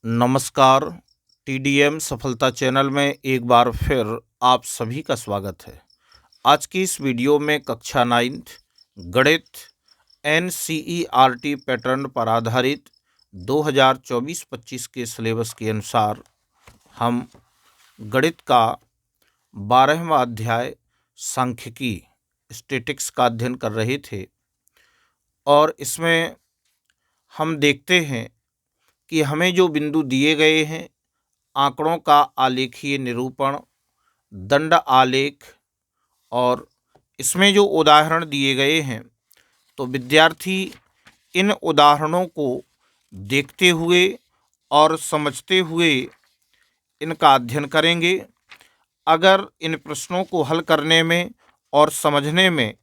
नमस्कार। टीडीएम सफलता चैनल में एक बार फिर आप सभी का स्वागत है। आज की इस वीडियो में कक्षा 9 गणित एनसीईआरटी पैटर्न पर आधारित 2024-25 के सिलेबस के अनुसार हम गणित का 12वां अध्याय सांख्यिकी स्टैटिक्स का अध्ययन कर रहे थे और इसमें हम देखते हैं कि हमें जो बिंदु दिए गए हैं, आंकड़ों का आलेखीय निरूपण, दंड आलेख और इसमें जो उदाहरण दिए गए हैं, तो विद्यार्थी इन उदाहरणों को देखते हुए और समझते हुए इनका अध्ययन करेंगे। अगर इन प्रश्नों को हल करने में और समझने में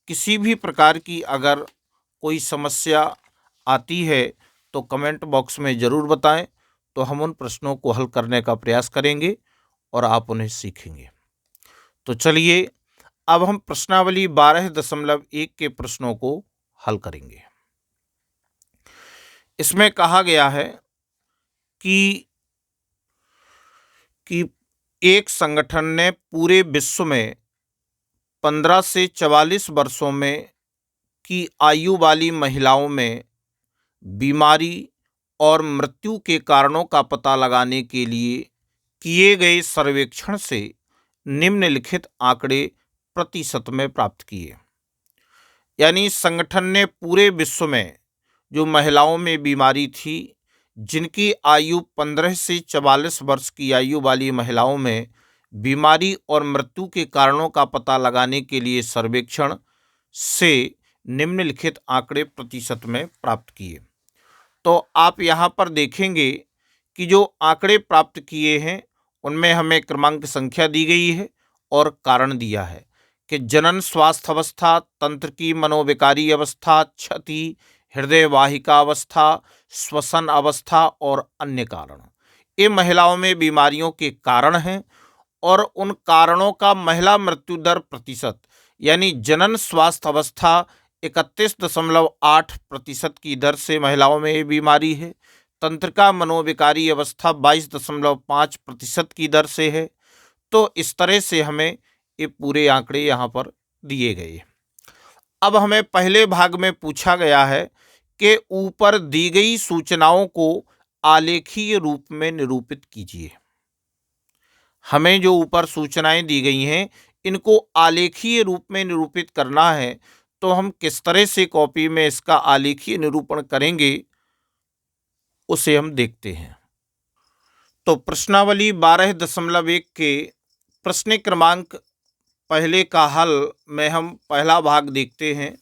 किसी भी प्रकार की अगर कोई समस्या आती है तो कमेंट बॉक्स में ज़रूर बताएं, तो हम उन प्रश्नों को हल करने का प्रयास करेंगे और आप उन्हें सीखेंगे। तो चलिए अब हम प्रश्नावली 12.1 के प्रश्नों को हल करेंगे। इसमें कहा गया है कि एक संगठन ने पूरे विश्व में 15 से 44 वर्षों में की आयु वाली महिलाओं में बीमारी और मृत्यु के कारणों का पता लगाने के लिए किए गए सर्वेक्षण से निम्नलिखित आंकड़े प्रतिशत में प्राप्त किए। यानी संगठन ने पूरे विश्व में जो महिलाओं में बीमारी थी, जिनकी आयु 15 से 44 वर्ष की आयु वाली महिलाओं में बीमारी और मृत्यु के कारणों का पता लगाने के लिए सर्वेक्षण से निम्नलिखित आंकड़े प्रतिशत में प्राप्त किए। तो आप यहाँ पर देखेंगे कि जो आंकड़े प्राप्त किए हैं उनमें हमें क्रमांक संख्या दी गई है और कारण दिया है कि जनन स्वास्थ्य अवस्था, तंत्र की मनोविकारी अवस्था, क्षति, हृदय वाहिका अवस्था, श्वसन अवस्था और अन्य कारण। ये महिलाओं में बीमारियों के कारण हैं और उन कारणों का महिला मृत्यु दर प्रतिशत, यानी जनन स्वास्थ्य अवस्था 31.8% की दर से महिलाओं में ये बीमारी है। तंत्रिका मनोविकारी अवस्था 22.5% की दर से है। तो इस तरह से हमें ये पूरे आंकड़े यहाँ पर दिए गए। अब हमें पहले भाग में पूछा गया है कि ऊपर दी गई सूचनाओं को आलेखीय रूप में निरूपित कीजिए। हमें जो ऊपर सूचनाएं दी गई हैं इनको आलेखीय रूप में निरूपित करना है, तो हम किस तरह से कॉपी में इसका आलेखीय निरूपण करेंगे उसे हम देखते हैं। तो प्रश्नावली 12.1 के प्रश्न क्रमांक पहले का हल में हम पहला भाग देखते हैं।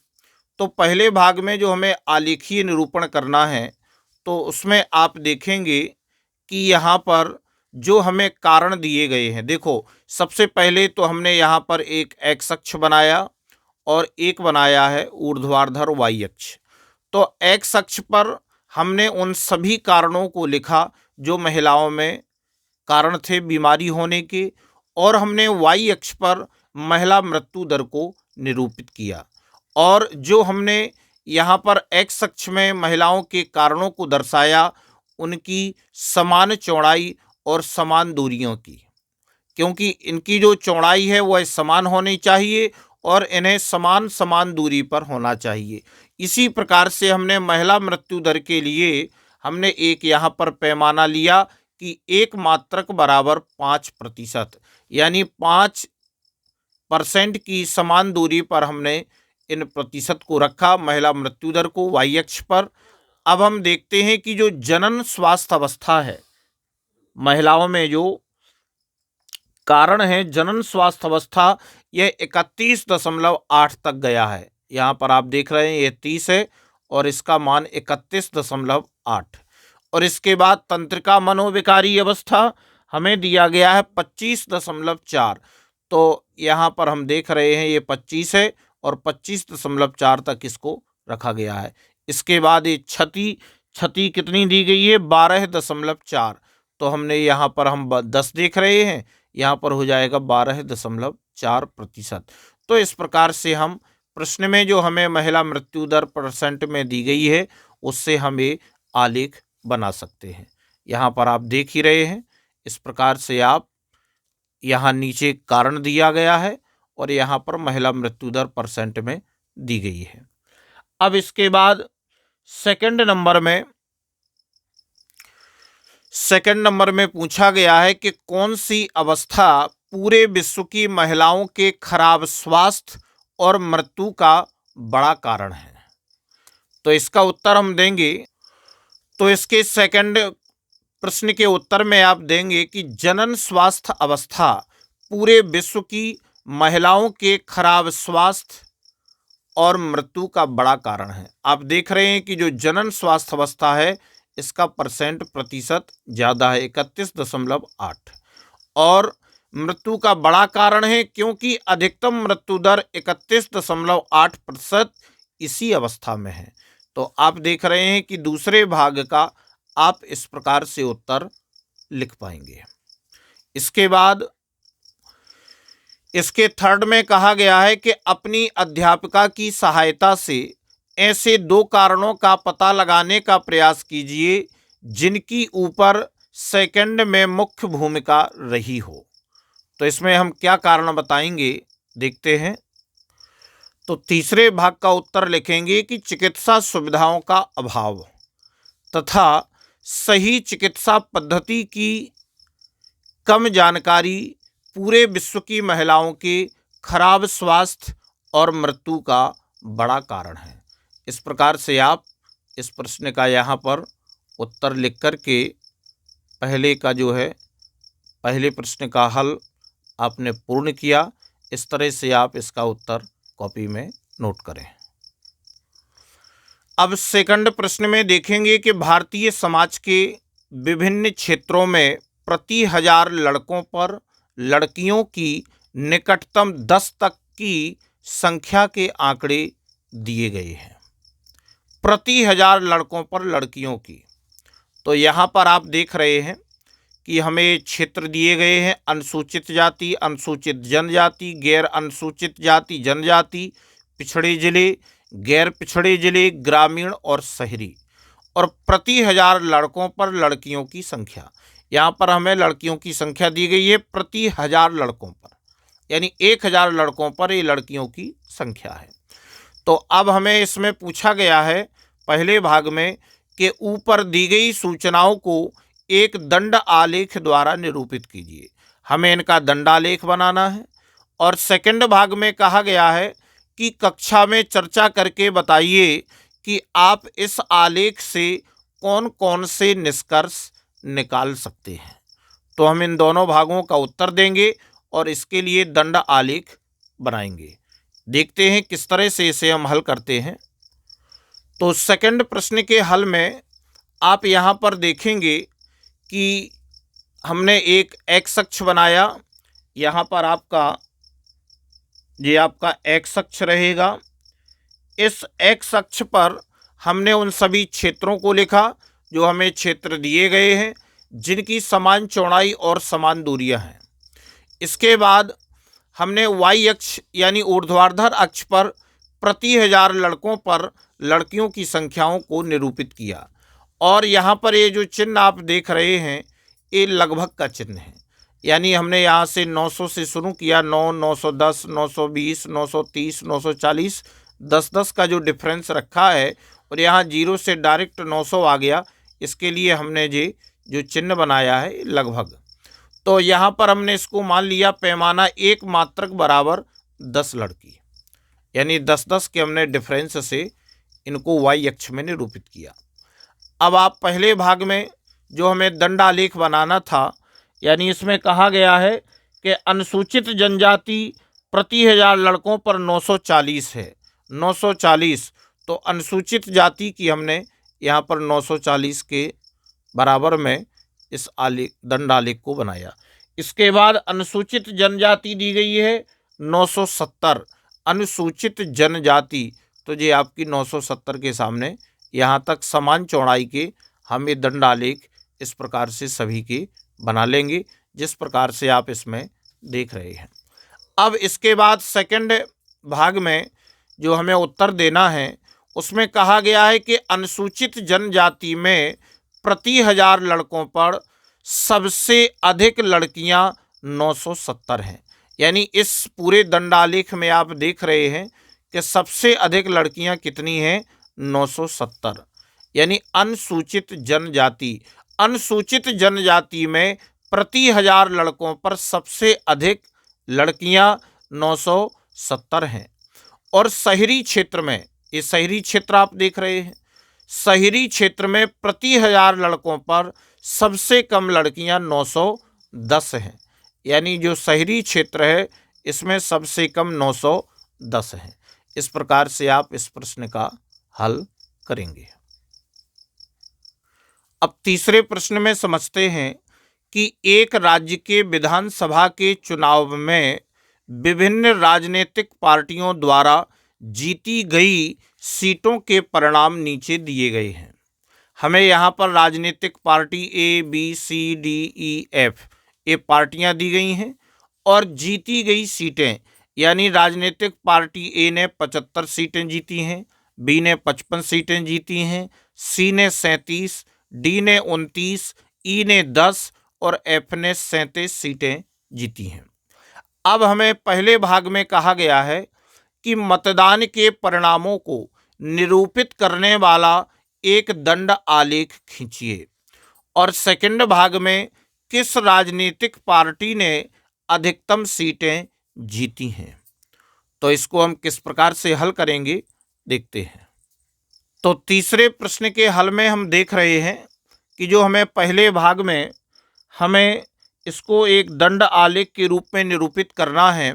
तो पहले भाग में जो हमें आलेखीय निरूपण करना है, तो उसमें आप देखेंगे कि यहाँ पर जो हमें कारण दिए गए हैं, देखो सबसे पहले तो हमने यहाँ पर एक एक्स अक्ष बनाया और एक बनाया है ऊर्ध्वाधर वाई अक्ष। तो एक्स अक्ष पर हमने उन सभी कारणों को लिखा जो महिलाओं में कारण थे बीमारी होने के, और हमने वाई अक्ष पर महिला मृत्यु दर को निरूपित किया। और जो हमने यहाँ पर एक्स अक्ष में महिलाओं के कारणों को दर्शाया उनकी समान चौड़ाई और समान दूरियों की, क्योंकि इनकी जो चौड़ाई है वह समान होनी चाहिए और इन्हें समान समान दूरी पर होना चाहिए। इसी प्रकार से हमने महिला मृत्यु दर के लिए हमने एक यहाँ पर पैमाना लिया कि एक मात्रक बराबर 5%, यानी 5% की समान दूरी पर हमने इन प्रतिशत को रखा महिला मृत्यु दर को वाई अक्ष पर। अब हम देखते हैं कि जो जनन स्वास्थ्य अवस्था है, महिलाओं में जो कारण है जनन स्वास्थ्य अवस्था, यह 31.8 तक गया है। यहाँ पर आप देख रहे हैं ये 30 है और इसका मान 31.8। और इसके बाद तंत्रिका मनोविकारी अवस्था हमें दिया गया है 25.4। तो यहाँ पर हम देख रहे हैं ये 25 है और 25.4 तक इसको रखा गया है। इसके बाद ये क्षति कितनी दी गई है 12.4। तो हमने यहाँ पर हम 10 देख रहे हैं, यहाँ पर हो जाएगा 12.4%। तो इस प्रकार से हम प्रश्न में जो हमें महिला मृत्यु दर परसेंट में दी गई है उससे हम ये आलेख बना सकते हैं। यहाँ पर आप देख ही रहे हैं। इस प्रकार से आप यहाँ नीचे कारण दिया गया है और यहाँ पर महिला मृत्यु दर % में दी गई है। अब इसके बाद सेकंड नंबर में पूछा गया है कि कौन सी अवस्था पूरे विश्व की महिलाओं के खराब स्वास्थ्य और मृत्यु का बड़ा कारण है। तो इसका उत्तर हम देंगे। तो इसके सेकंड प्रश्न के उत्तर में आप देंगे कि जनन स्वास्थ्य अवस्था पूरे विश्व की महिलाओं के खराब स्वास्थ्य और मृत्यु का बड़ा कारण है। आप देख रहे हैं कि जो जनन स्वास्थ्य अवस्था है इसका प्रतिशत ज़्यादा है 31.8 और मृत्यु का बड़ा कारण है क्योंकि अधिकतम मृत्यु दर 31.8% इसी अवस्था में है। तो आप देख रहे हैं कि दूसरे भाग का आप इस प्रकार से उत्तर लिख पाएंगे। इसके बाद इसके थर्ड में कहा गया है कि अपनी अध्यापिका की सहायता से ऐसे 2 कारणों का पता लगाने का प्रयास कीजिए जिनकी ऊपर सेकंड में मुख्य भूमिका रही हो। तो इसमें हम क्या कारण बताएंगे, देखते हैं। तो तीसरे भाग का उत्तर लिखेंगे कि चिकित्सा सुविधाओं का अभाव तथा सही चिकित्सा पद्धति की कम जानकारी पूरे विश्व की महिलाओं के खराब स्वास्थ्य और मृत्यु का बड़ा कारण है। इस प्रकार से आप इस प्रश्न का यहाँ पर उत्तर लिख कर के पहले प्रश्न का हल आपने पूर्ण किया। इस तरह से आप इसका उत्तर कॉपी में नोट करें। अब सेकंड प्रश्न में देखेंगे कि भारतीय समाज के विभिन्न क्षेत्रों में प्रति 1000 लड़कों पर लड़कियों की निकटतम 10 तक की संख्या के आंकड़े दिए गए हैं। प्रति 1000 लड़कों पर लड़कियों की। तो यहाँ पर आप देख रहे हैं कि हमें क्षेत्र दिए गए हैं: अनुसूचित जाति, अनुसूचित जनजाति, गैर अनुसूचित जाति जनजाति, पिछड़े जिले, गैर पिछड़े जिले, ग्रामीण और शहरी। और प्रति 1000 लड़कों पर लड़कियों की संख्या, यहाँ पर हमें लड़कियों की संख्या दी गई है प्रति 1000 लड़कों पर, यानी 1000 लड़कों पर ये लड़कियों की संख्या है। तो अब हमें इसमें पूछा गया है पहले भाग में कि ऊपर दी गई सूचनाओं को एक दंड आलेख द्वारा निरूपित कीजिए। हमें इनका दंडालेख बनाना है। और सेकंड भाग में कहा गया है कि कक्षा में चर्चा करके बताइए कि आप इस आलेख से कौन कौन से निष्कर्ष निकाल सकते हैं। तो हम इन दोनों भागों का उत्तर देंगे और इसके लिए दंड आलेख बनाएंगे। देखते हैं किस तरह से इसे हम हल करते हैं। तो सेकंड प्रश्न के हल में आप यहाँ पर देखेंगे कि हमने एक एक्स अक्ष बनाया। यहाँ पर आपका एक्स अक्ष रहेगा। इस एक्स अक्ष पर हमने उन सभी क्षेत्रों को लिखा जो हमें क्षेत्र दिए गए हैं, जिनकी समान चौड़ाई और समान दूरियां हैं। इसके बाद हमने वाई अक्ष यानी ऊर्ध्वाधर अक्ष पर प्रति 1000 लड़कों पर लड़कियों की संख्याओं को निरूपित किया। और यहाँ पर ये जो चिन्ह आप देख रहे हैं ये लगभग का चिन्ह है, यानी हमने यहाँ से 900 से शुरू किया, 9, 910, 920, 930, 940, 10-10 का जो डिफरेंस रखा है और यहाँ 0 से डायरेक्ट 900 आ गया। इसके लिए हमने ये जो चिन्ह बनाया है लगभग। तो यहाँ पर हमने इसको मान लिया पैमाना 1 मात्रक बराबर 10 लड़की, यानी 10-10 के हमने डिफरेंस से इनको वाई अक्ष में निरूपित किया। अब आप पहले भाग में जो हमें दंडालेख बनाना था, यानी इसमें कहा गया है कि अनुसूचित जनजाति प्रति 1000 लड़कों पर 940 है, 940। तो अनुसूचित जाति की हमने यहाँ पर 940 के बराबर में इस दंडालेख को बनाया। इसके बाद अनुसूचित जनजाति दी गई है 970, अनुसूचित जनजाति, तो ये आपकी 970 के सामने यहाँ तक समान चौड़ाई के हम ये दंडालेख इस प्रकार से सभी के बना लेंगे, जिस प्रकार से आप इसमें देख रहे हैं। अब इसके बाद सेकंड भाग में जो हमें उत्तर देना है उसमें कहा गया है कि अनुसूचित जनजाति में प्रति 1000 लड़कों पर सबसे अधिक लड़कियां 970 हैं। यानी इस पूरे दंडालेख में आप देख रहे हैं कि सबसे अधिक लड़कियां कितनी हैं, 970। यानी अनुसूचित जनजाति में प्रति 1000 लड़कों पर सबसे अधिक लड़कियां 970 हैं। और शहरी क्षेत्र में, ये शहरी क्षेत्र आप देख रहे हैं, शहरी क्षेत्र में प्रति 1000 लड़कों पर सबसे कम लड़कियां 910 हैं। यानी जो शहरी क्षेत्र है इसमें सबसे कम 910 हैं। इस प्रकार से आप इस प्रश्न का हल करेंगे। अब तीसरे प्रश्न में समझते हैं कि एक राज्य के विधानसभा के चुनाव में विभिन्न राजनीतिक पार्टियों द्वारा जीती गई सीटों के परिणाम नीचे दिए गए हैं। हमें यहाँ पर राजनीतिक party A, B, C, D, E, F ये पार्टियाँ दी गई हैं और जीती गई सीटें, यानी राजनीतिक पार्टी A ने 75 सीटें जीती हैं, B ने 55 सीटें जीती हैं, C ने 37, D ने 29, E ने 10 और F ने 37 सीटें जीती हैं। अब हमें पहले भाग में कहा गया है कि मतदान के परिणामों को निरूपित करने वाला एक दंड आलेख खींचिए, और सेकंड भाग में किस राजनीतिक पार्टी ने अधिकतम सीटें जीती हैं। तो इसको हम किस प्रकार से हल करेंगे देखते हैं। तो तीसरे प्रश्न के हल में हम देख रहे हैं कि जो हमें पहले भाग में हमें इसको एक दंड आलेख के रूप में निरूपित करना है,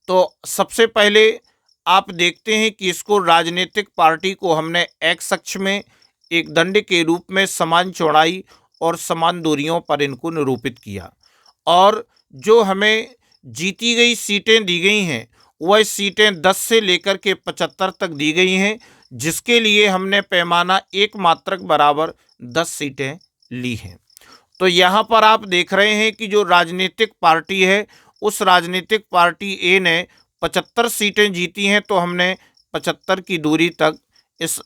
तो सबसे पहले आप देखते हैं कि इसको राजनीतिक पार्टी को हमने एक्स अक्ष में एक दंड के रूप में समान चौड़ाई और समान दूरियों पर इनको निरूपित किया, और जो हमें जीती गई सीटें दी गई हैं वह सीटें 10 से लेकर के 75 तक दी गई हैं, जिसके लिए हमने पैमाना एक मात्रक बराबर 10 सीटें ली हैं। तो यहाँ पर आप देख रहे हैं कि जो राजनीतिक पार्टी है उस राजनीतिक पार्टी A ने 75 सीटें जीती हैं, तो हमने 75 की दूरी तक इस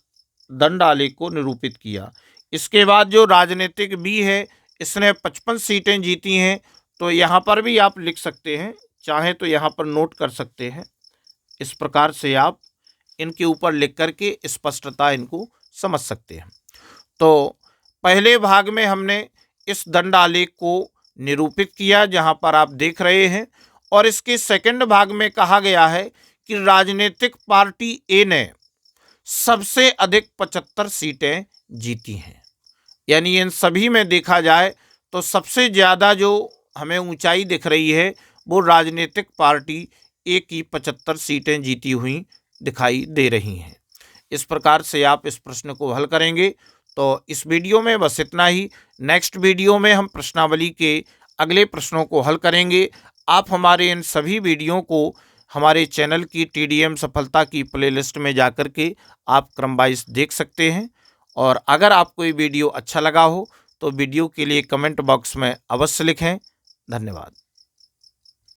दंड आलेख को निरूपित किया। इसके बाद जो राजनीतिक B है इसने 55 सीटें जीती हैं, तो यहाँ पर भी आप लिख सकते हैं, चाहे तो यहाँ पर नोट कर सकते हैं। इस प्रकार से आप इनके ऊपर लिख करके स्पष्टता इनको समझ सकते हैं। तो पहले भाग में हमने इस दंड आलेख को निरूपित किया जहाँ पर आप देख रहे हैं, और इसके सेकंड भाग में कहा गया है कि राजनीतिक पार्टी A ने सबसे अधिक 75 सीटें जीती हैं। यानी इन सभी में देखा जाए तो सबसे ज़्यादा जो हमें ऊंचाई दिख रही है वो राजनीतिक पार्टी A की 75 सीटें जीती हुई दिखाई दे रही हैं। इस प्रकार से आप इस प्रश्न को हल करेंगे। तो इस वीडियो में बस इतना ही। नेक्स्ट वीडियो में हम प्रश्नावली के अगले प्रश्नों को हल करेंगे। आप हमारे इन सभी वीडियो को हमारे चैनल की TDM सफलता की प्लेलिस्ट में जाकर के आप क्रम वाइज देख सकते हैं। और अगर आपको ये वीडियो अच्छा लगा हो तो वीडियो के लिए कमेंट बॉक्स में अवश्य लिखें। धन्यवाद।